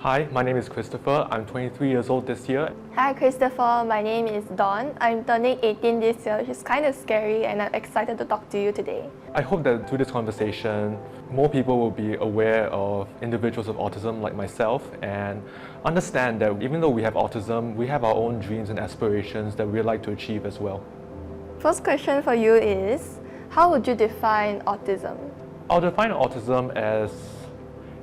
Hi, my name is Christopher. I'm 23 years old this year. Hi Christopher, my name is Dawn. I'm turning 18 this year, which is kind of scary, and I'm excited to talk to you today. I hope that through this conversation, more people will be aware of individuals with autism like myself and understand that even though we have autism, we have our own dreams and aspirations that we'd like to achieve as well. First question for you is, how would you define autism? I'll define autism as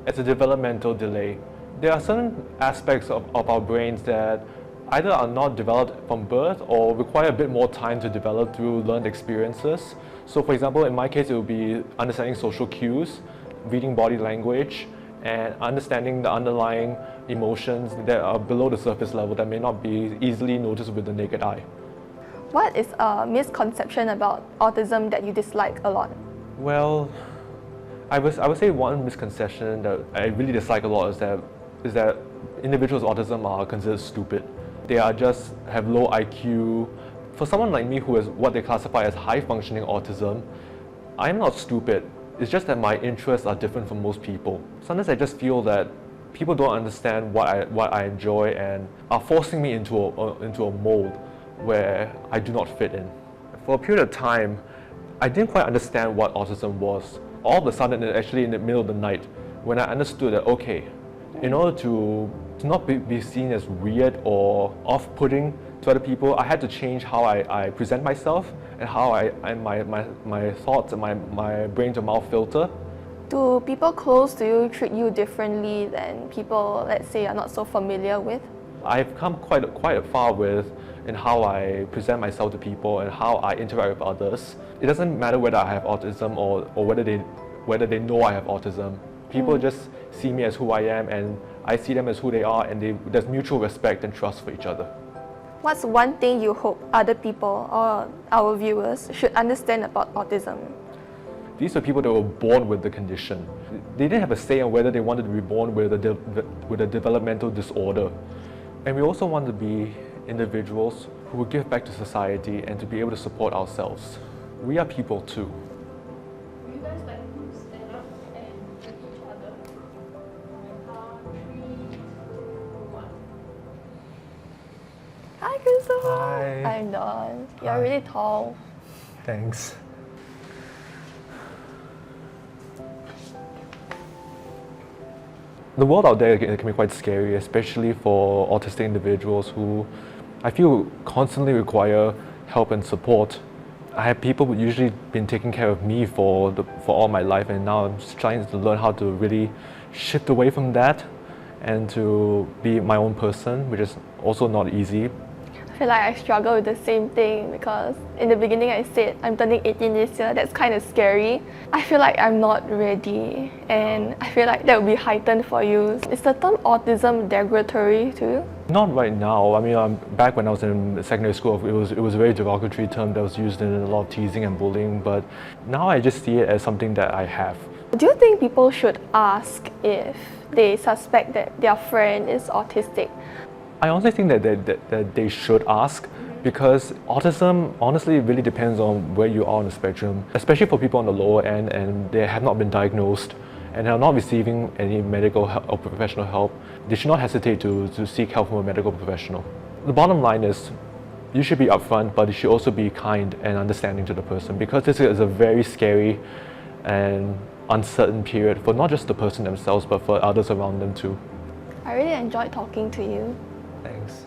a developmental delay. There are certain aspects of our brains that either are not developed from birth or require a bit more time to develop through learned experiences. So for example, in my case, it would be understanding social cues, reading body language, and understanding the underlying emotions that are below the surface level that may not be easily noticed with the naked eye. What is a misconception about autism that you dislike a lot? Well, I would say one misconception that I really dislike a lot is that individuals with autism are considered stupid. They have low IQ. For someone like me who has what they classify as high-functioning autism, I am not stupid. It's just that my interests are different from most people. Sometimes I just feel that people don't understand what I enjoy and are forcing me into a mold where I do not fit in. For a period of time, I didn't quite understand what autism was. All of a sudden, actually in the middle of the night, when I understood that, okay, in order to not be seen as weird or off-putting to other people, I had to change how I present myself and how my thoughts and my brain to mouth filter. Do people close to you treat you differently than people, let's say, you're not so familiar with? I've come quite far in how I present myself to people and how I interact with others. It doesn't matter whether I have autism or whether they know I have autism. People just see me as who I am and I see them as who they are, and there's mutual respect and trust for each other. What's one thing you hope other people or our viewers should understand about autism? These are people that were born with the condition. They didn't have a say on whether they wanted to be born with a developmental disorder. And we also want to be individuals who will give back to society and to be able to support ourselves. We are people too. Will you guys like to stand up and greet each other? On 3, 2, 1. Hi Christopher! Hi. I'm Dawn. You're Hi. really tall. Thanks. The world out there can be quite scary, especially for autistic individuals who I feel constantly require help and support. I have people who usually been taking care of me for all my life, and now I'm just trying to learn how to really shift away from that and to be my own person, which is also not easy. I feel like I struggle with the same thing because in the beginning I said I'm turning 18 this year. That's kind of scary. I feel like I'm not ready, and I feel like that would be heightened for you. Is the term autism derogatory to you? Not right now. I mean, back when I was in secondary school, it was a very derogatory term that was used in a lot of teasing and bullying, but now I just see it as something that I have. Do you think people should ask if they suspect that their friend is autistic? I honestly think that they should ask, because autism honestly really depends on where you are on the spectrum, especially for people on the lower end and they have not been diagnosed and are not receiving any medical help or professional help. They should not hesitate to seek help from a medical professional. The bottom line is, you should be upfront, but you should also be kind and understanding to the person, because this is a very scary and uncertain period for not just the person themselves, but for others around them too. I really enjoyed talking to you. Thanks.